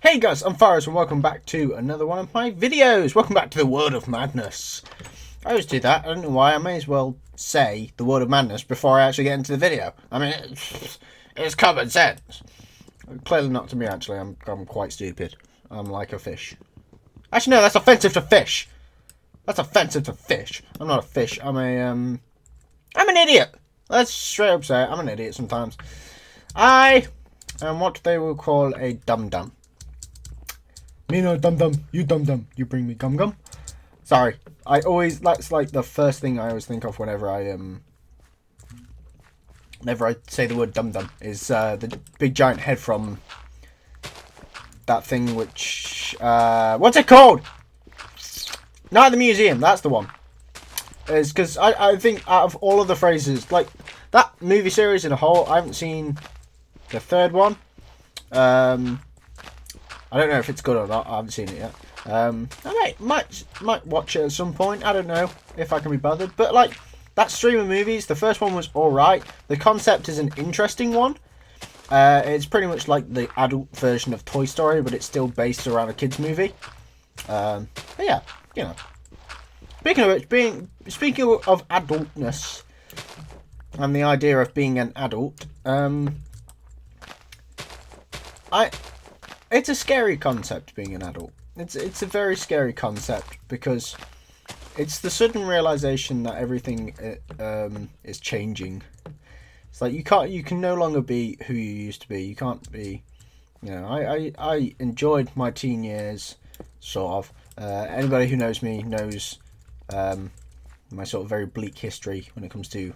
Hey guys, I'm Farrahs and welcome back to another one of my videos. Welcome back to the World of Madness. I always do that. I don't know why. I may as well say the World of Madness before I actually get into the video. I mean, it's common sense. Clearly not to me, actually. I'm quite stupid. I'm like a fish. Actually, no, that's offensive to fish. That's offensive to fish. I'm not a fish. I'm an idiot. Let's straight up say it. I'm an idiot sometimes. I am what they will call a dum-dum. Me no dum-dum, you dum-dum, you bring me gum-gum. Sorry, that's like the first thing I always think of whenever I say the word dum-dum, is the big giant head from that thing which, what's it called? Night at the Museum, that's the one. It's because I think out of all of the phrases, like, that movie series in a whole, I haven't seen the third one. I don't know if it's good or not. I haven't seen it yet. I might watch it at some point. I don't know if I can be bothered. But like that stream of movies, the first one was all right. The concept is an interesting one. It's pretty much like the adult version of Toy Story, but it's still based around a kids movie. But yeah, you know. Speaking of which, speaking of adultness and the idea of being an adult, it's a scary concept, being an adult. It's a very scary concept because it's the sudden realization that everything is changing. It's like you can no longer be who you used to be. You can't be, you know. I enjoyed my teen years, sort of. Anybody who knows me knows my sort of very bleak history when it comes to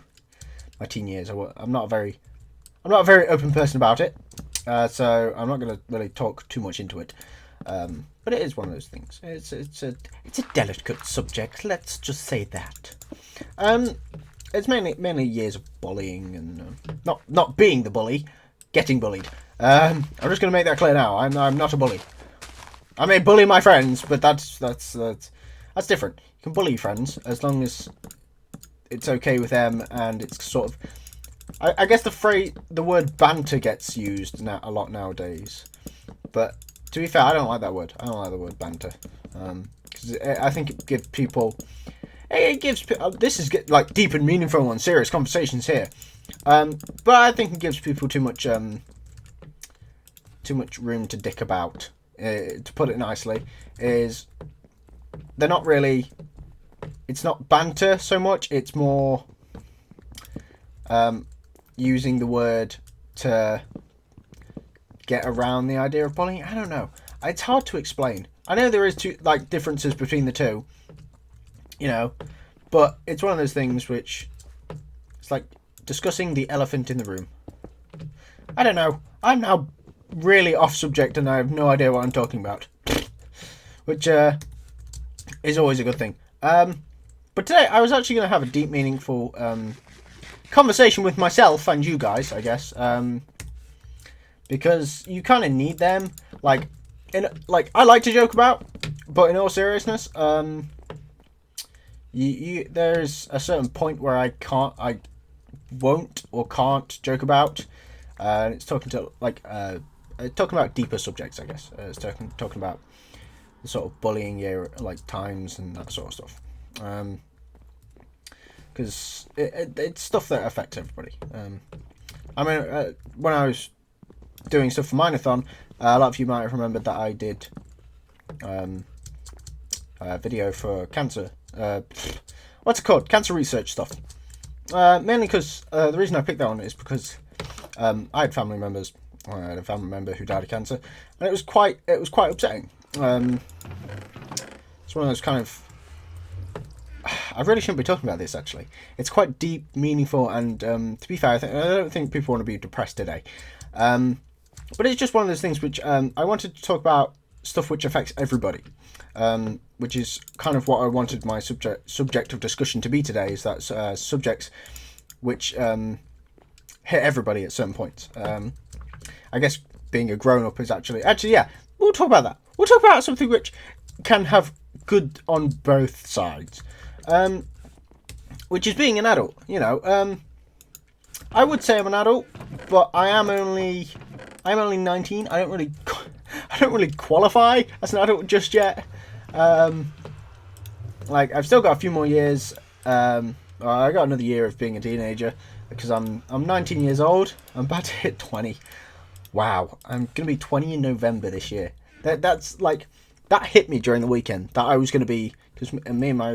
my teen years. I'm not a very open person about it. So I'm not going to really talk too much into it, but it is one of those things. It's a delicate subject. Let's just say that. It's mainly years of bullying and not being the bully, getting bullied. I'm just going to make that clear now. I'm not a bully. I may bully my friends, but that's different. You can bully friends as long as it's okay with them and it's sort of. I guess the word banter gets used a lot nowadays, but to be fair, I don't like that word. I don't like the word banter, because I think it gives people. This is like deep and meaningful and serious conversations here, but I think it gives people too much room to dick about. To put it nicely, is they're not really. It's not banter so much. It's more. Using the word to get around the idea of bullying. I don't know. It's hard to explain. I know there is differences between the two, you know, but it's one of those things which it's like discussing the elephant in the room. I don't know. I'm now really off subject and I have no idea what I'm talking about, which is always a good thing. But today I was actually going to have a deep, meaningful conversation with myself and you guys, I guess, because you kind of need them. I like to joke about, but in all seriousness, there's a certain point where I won't or can't joke about. It's talking about deeper subjects, I guess. It's talking about the sort of bullying times and that sort of stuff. Because it's stuff that affects everybody. When I was doing stuff for Minathon, a lot of you might have remembered that I did a video for cancer. What's it called? Cancer research stuff. Mainly because the reason I picked that one is because I had family members. I had a family member who died of cancer, and it was quite upsetting. It's one of those kind of. I really shouldn't be talking about this, actually. It's quite deep, meaningful, and to be fair, I don't think people want to be depressed today. But it's just one of those things which I wanted to talk about stuff which affects everybody, which is kind of what I wanted my subject of discussion to be today, is that subjects which hit everybody at certain points. I guess being a grown-up is actually, yeah, we'll talk about that. We'll talk about something which can have good on both sides. Which is being an adult, you know. I would say I'm an adult, but I'm only 19. I I don't really qualify as an adult just yet. Like, I've still got a few more years. I got another year of being a teenager because I'm 19 years old. I'm about to hit 20. Wow, I'm gonna be 20 in November this year. That's like, that hit me during the weekend that I was gonna be, because me and my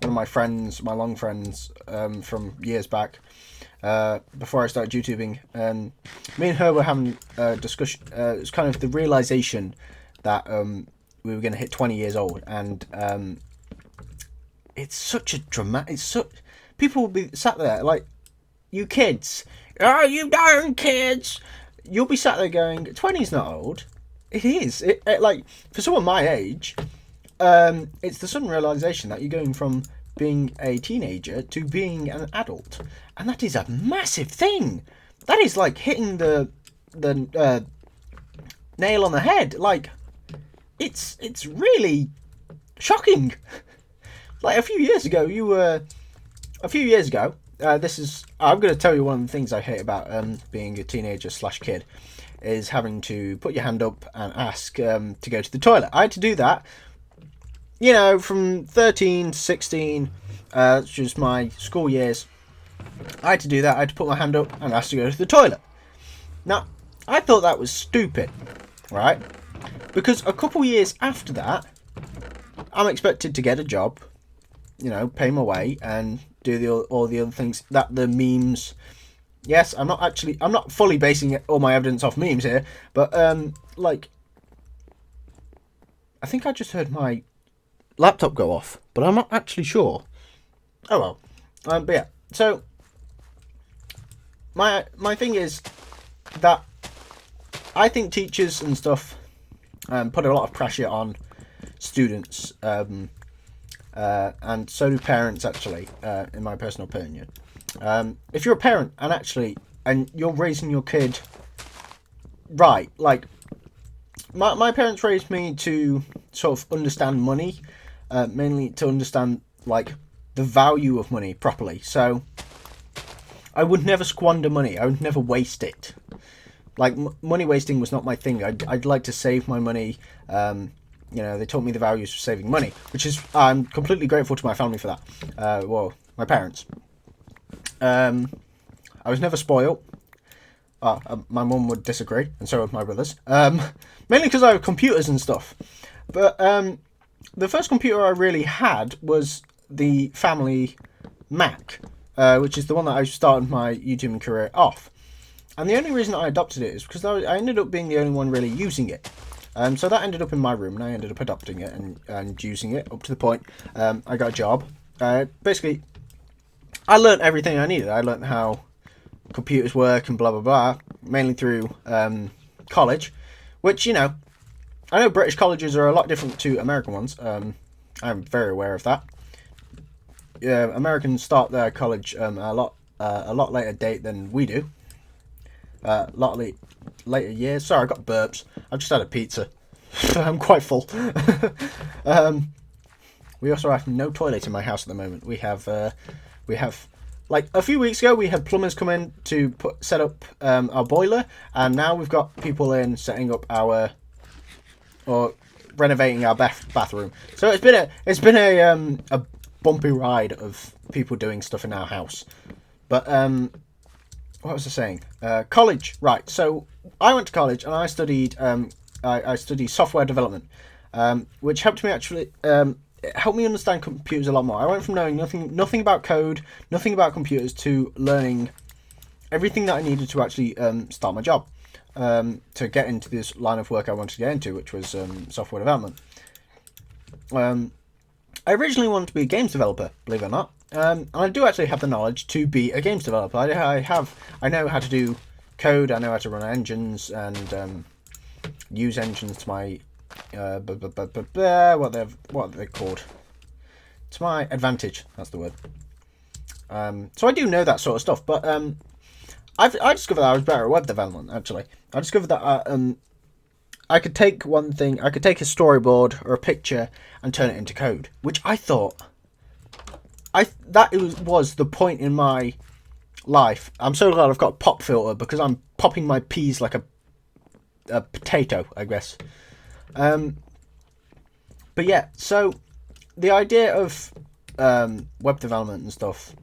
one of my friends, my long friends from years back, before I started YouTubing, me and her were having a discussion. It was kind of the realization that we were going to hit 20 years old, and it's such a dramatic. People will be sat there like, you kids, oh, you darn kids. You'll be sat there going, 20's not old. It is. It like, for someone my age, it's the sudden realization that you're going from being a teenager to being an adult, and that is a massive thing. That is like hitting the nail on the head. Like, it's really shocking. Like, a few years ago, I'm going to tell you one of the things I hate about being a teenager / kid, is having to put your hand up and ask to go to the toilet. I had to do that, you know, from 13 to 16, which was my school years. I had to do that. I had to put my hand up and ask to go to the toilet. Now, I thought that was stupid, right? Because a couple years after that, I'm expected to get a job, you know, pay my way, and do all the other things that the memes. Yes, I'm not fully basing all my evidence off memes here, but like, I think I just heard my laptop go off, but I'm not actually sure. Oh well, but yeah. So my thing is that I think teachers and stuff put a lot of pressure on students, and so do parents, actually, in my personal opinion. If you're a parent and you're raising your kid right, like, my parents raised me to sort of understand money, mainly to understand, like, the value of money properly. So I would never squander money. I would never waste it. Like, money wasting was not my thing. I'd like to save my money. You know, they taught me the values of saving money, which is, I'm completely grateful to my family for that. Well, my parents. I was never spoiled. My mum would disagree, and so would my brothers. Mainly because I have computers and stuff. But the first computer I really had was the family Mac, which is the one that I started my YouTubing career off. And the only reason I adopted it is because I ended up being the only one really using it. So that ended up in my room, and I ended up adopting it and using it up to the point I got a job. Basically, I learnt everything I needed. I learnt how computers work and blah blah blah, mainly through college, which, you know, I know British colleges are a lot different to American ones. I'm very aware of that. Americans start their college a lot later date than we do. A lot later years. Sorry, I got burps. I've just had a pizza. I'm quite full. We also have no toilet in my house at the moment. We have like, a few weeks ago, we had plumbers come in to set up our boiler, and now we've got people in setting up or renovating our bathroom. So it's been a bumpy ride of people doing stuff in our house. But what was I saying? College, right? So I went to college and I studied I studied software development, which helped me actually. It helped me understand computers a lot more. I went from knowing nothing about code, nothing about computers, to learning everything that I needed to actually start my job, to get into this line of work I wanted to get into, which was software development. I originally wanted to be a games developer, believe it or not, and I do actually have the knowledge to be a games developer. I know how to do code. I know how to run engines and use engines to my what are they called? To my advantage. That's the word. So I do know that sort of stuff, but I discovered that I was better at web development. Actually, I discovered that I could take a storyboard or a picture and turn it into code, which I thought was the point in my life. I'm so glad I've got a pop filter, because I'm popping my peas like a a potato, I guess. But yeah, so the idea of web development and stuff,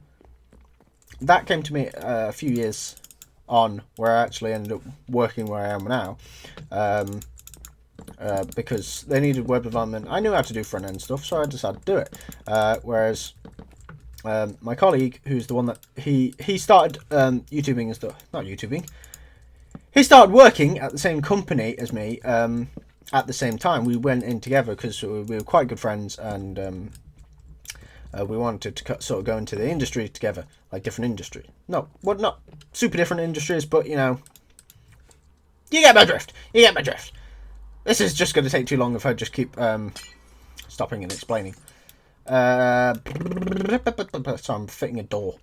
that came to me a few years on, where I actually ended up working where I am now. Because they needed web development. I knew how to do front end stuff, so I decided to do it. Whereas my colleague, who's the one that he started YouTubing and stuff, not YouTubing, he started working at the same company as me at the same time. We went in together because we were quite good friends, and we wanted to sort of go into the industry together, like different industry. No, well, not super different industries, but you know, you get my drift. You get my drift. This is just going to take too long if I just keep stopping and explaining. So I'm fitting a door.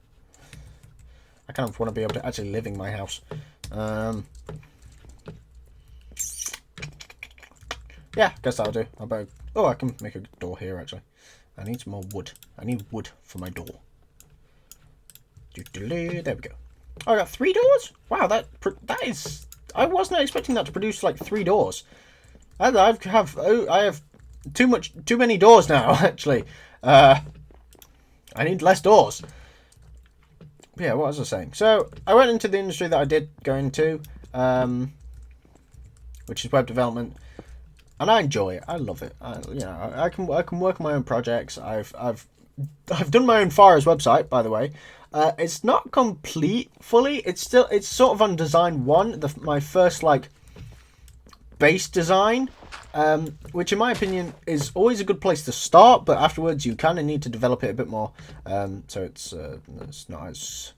I kind of want to be able to actually live in my house. Yeah, I guess that'll do. Oh, I can make a door here, actually. I need some more wood. I need wood for my door. There we go. Oh, I got 3 doors? Wow, that is... I wasn't expecting that to produce, like, 3 doors. I have too many doors now, actually. I need less doors. But yeah, what was I saying? So, I went into the industry that I did go into, which is web development. And I enjoy it. I love it. I can work on my own projects. I've done my own Farrahs website, by the way. It's not complete fully. It's sort of on design 1, my first like base design, which in my opinion is always a good place to start. But afterwards, you kind of need to develop it a bit more. So it's not as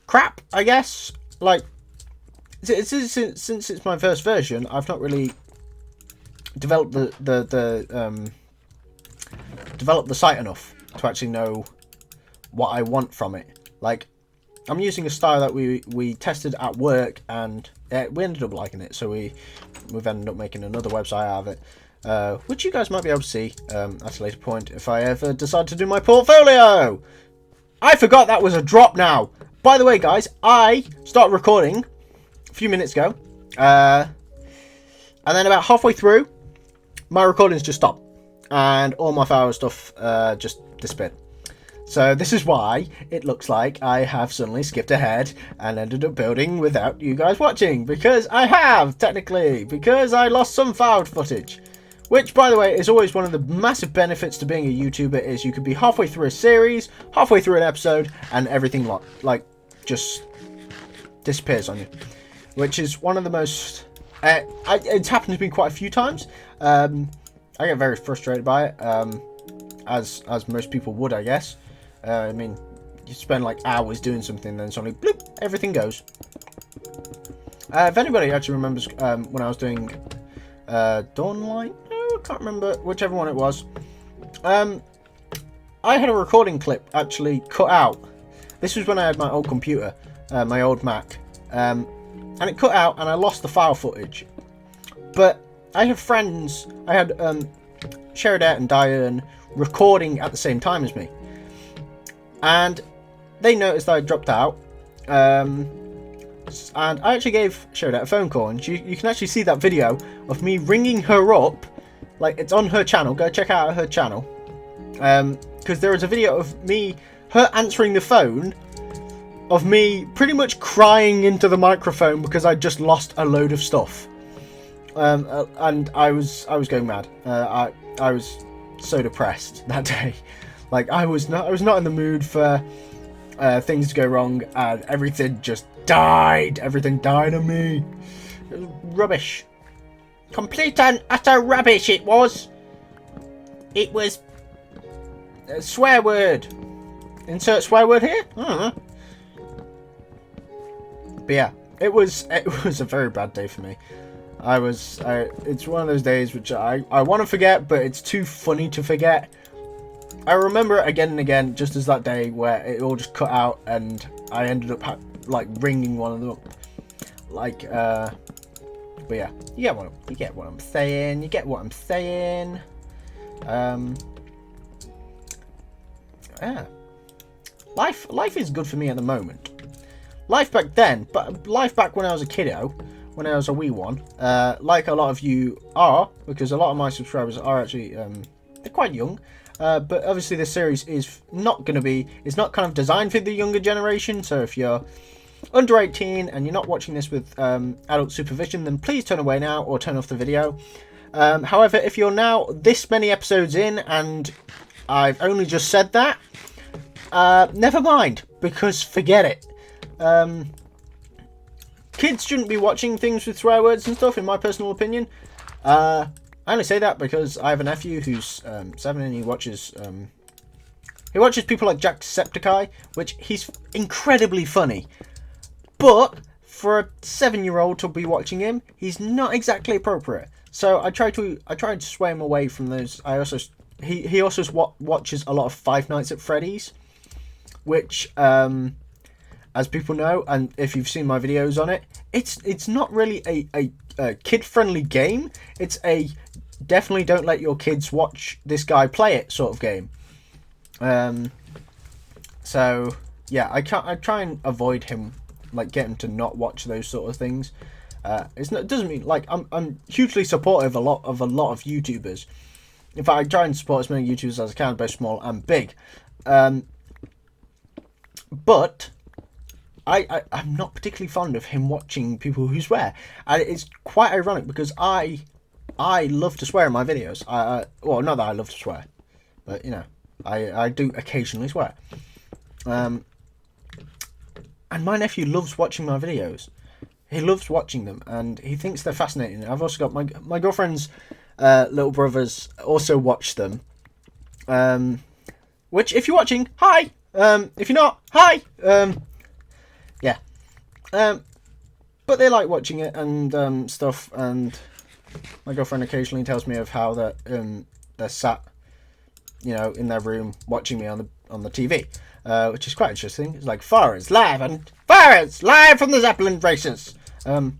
crap, I guess. Like since it's my first version, I've not really develop develop the site enough to actually know what I want from it. Like, I'm using a style that we tested at work, and we ended up liking it, so we've ended up making another website out of it, which you guys might be able to see at a later point if I ever decide to do my portfolio. I forgot that was a drop now. By the way, guys, I started recording a few minutes ago, and then about halfway through, my recordings just stopped, and all my Farrahs stuff just disappeared. So this is why it looks like I have suddenly skipped ahead and ended up building without you guys watching, because I have, technically, because I lost some Farrahs footage. Which, by the way, is always one of the massive benefits to being a YouTuber, is you could be halfway through a series, halfway through an episode, and everything like just disappears on you. Which is one of the most... it's happened to me quite a few times. I get very frustrated by it, as most people would, I guess. I mean, you spend like hours doing something, then suddenly, bloop, everything goes. If anybody actually remembers when I was doing Dawnlight, I can't remember, whichever one it was. I had a recording clip actually cut out. This was when I had my old computer, my old Mac, and it cut out, and I lost the file footage. But I have friends. I had Sheridette and Diane recording at the same time as me, and they noticed that I dropped out. And I actually gave Sheridette a phone call, and you can actually see that video of me ringing her up. Like, it's on her channel. Go check out her channel, because there is a video of her answering the phone, of me pretty much crying into the microphone because I just lost a load of stuff. And I was going mad. I was so depressed that day. Like, I was not in the mood for things to go wrong, and everything just died. Everything died on me. It was rubbish. Complete and utter rubbish it was. It was a swear word. Insert swear word here. I don't know. But yeah, it was a very bad day for me. It's one of those days which I want to forget, but it's too funny to forget. I remember it again and again, just as that day where it all just cut out, and I ended up like ringing one of them up. Like, but yeah, you get what I'm saying. You get what I'm saying. Yeah, life is good for me at the moment. Life back then, but life back when I was a kiddo, when I was a wee one, like a lot of you are, because a lot of my subscribers are actually they're quite young. But obviously this series is not going to be, it's not kind of designed for the younger generation. So if you're under 18 and you're not watching this with adult supervision, then please turn away now or turn off the video. However, if you're now this many episodes in and I've only just said that, never mind, because forget it. Kids shouldn't be watching things with swear words and stuff, in my personal opinion. I only say that because I have a nephew who's 7 and he watches people like Jacksepticeye, which he's incredibly funny. But for a 7-year-old to be watching him, he's not exactly appropriate. So I try to sway him away from those. He also watches a lot of Five Nights at Freddy's, which as people know, and if you've seen my videos on it, it's not really a kid-friendly game. It's a definitely don't let your kids watch this guy play it sort of game. So yeah, I try and avoid him, like get him to not watch those sort of things. It doesn't mean like I'm hugely supportive of a lot of YouTubers. In fact, I try and support as many YouTubers as I can, both small and big. But I'm not particularly fond of him watching people who swear, and it's quite ironic because I love to swear in my videos. Well, not that I love to swear, but you know, I do occasionally swear. And my nephew loves watching my videos. He loves watching them, and he thinks they're fascinating. I've also got my girlfriend's little brothers also watch them. Which, if you're watching, hi. If you're not, hi. Yeah. But they like watching it and stuff. And my girlfriend occasionally tells me of how they're sat, you know, in their room watching me on the TV, which is quite interesting. It's like Farrahs live from the Zeppelin races. I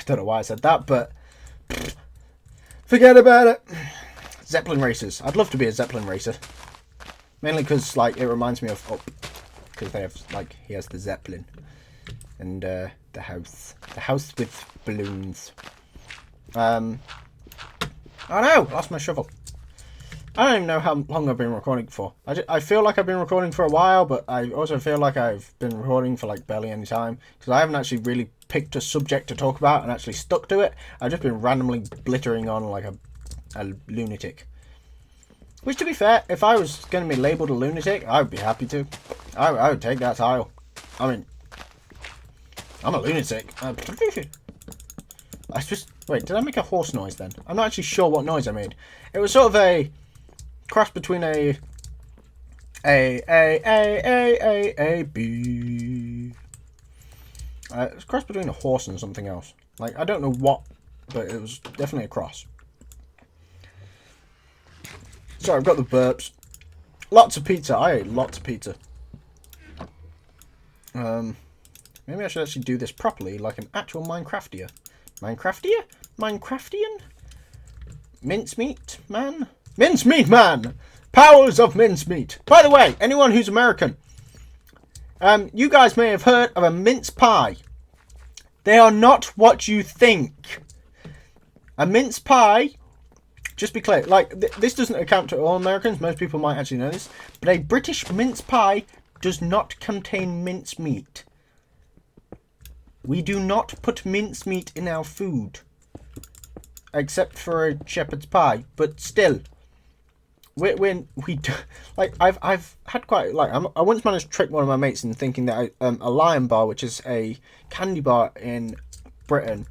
don't know why I said that, but forget about it. Zeppelin races. I'd love to be a Zeppelin racer, mainly because like it reminds me of because they have like he has the Zeppelin and the house with balloons. Oh no, lost my shovel. I don't even know how long I've been recording for. I feel like I've been recording for a while, but I also feel like I've been recording for like barely any time, because I haven't actually really picked a subject to talk about and actually stuck to it. I've just been randomly blittering on like a lunatic. Which, to be fair, if I was going to be labelled a lunatic, I would be happy to. I would take that title. I mean, I'm a lunatic. Wait, did I make a horse noise then? I'm not actually sure what noise I made. It was sort of a cross between a B. It was a cross between a horse and something else. Like, I don't know what, but it was definitely a cross. Sorry, I've got the burps. Lots of pizza. I ate lots of pizza. Maybe I should actually do this properly, like an actual Minecraftier. Minecraftian? Mincemeat man? Mincemeat man! Powers of mincemeat. By the way, anyone who's American, you guys may have heard of a mince pie. They are not what you think. A mince pie, just be clear, like, this doesn't account to all Americans. Most people might actually know this. But a British mince pie does not contain mincemeat. We do not put mincemeat in our food. Except for a shepherd's pie. But still, we do, like, I've had quite, like, I once managed to trick one of my mates into thinking that a Lion Bar, which is a candy bar in Britain.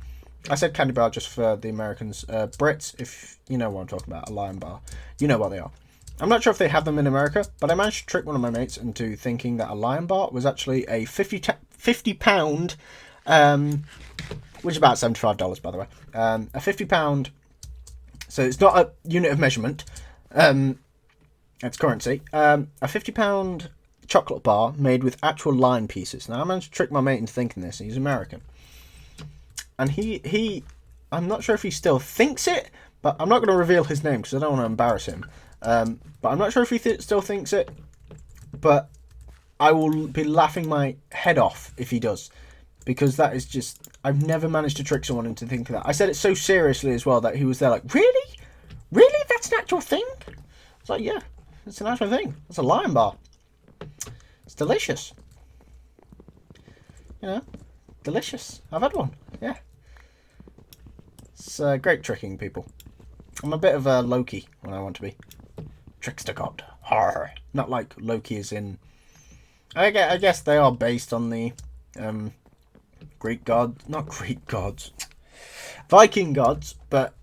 I said candy bar just for the Americans. Brits, if you know what I'm talking about, a Lion Bar, you know what they are. I'm not sure if they have them in America, but I managed to trick one of my mates into thinking that a Lion Bar was actually a 50 pound, which is about $75, by the way. A 50 pound, so it's not a unit of measurement, it's currency. A 50 pound chocolate bar made with actual line pieces. Now, I managed to trick my mate into thinking this, and he's American. And he I'm not sure if he still thinks it, but I'm not going to reveal his name because I don't want to embarrass him. But I'm not sure if he still thinks it, but I will be laughing my head off if he does, because that is just I've never managed to trick someone into thinking that. I said it so seriously as well that he was there like, really? Really? That's an actual thing? It's like, yeah, it's an actual thing. It's a Lion Bar. It's delicious. You know, delicious. I've had one. Yeah. It's great tricking people. I'm a bit of a Loki when I want to be. Trickster god. Horror. Not like Loki is in... I guess they are based on the Greek gods. Not Greek gods. Viking gods. But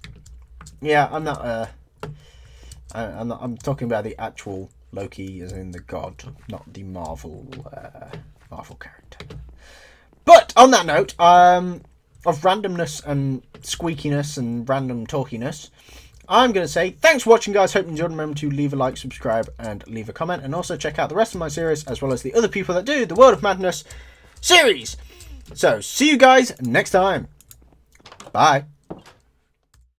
yeah, I'm not... I'm talking about the actual Loki as in the god. Not the Marvel character. But on that note, of randomness and squeakiness and random talkiness, I'm going to say thanks for watching, guys. Hope you enjoyed. Remember to leave a like, subscribe, and leave a comment. And also check out the rest of my series, as well as the other people that do the World of Madness series. So, see you guys next time. Bye.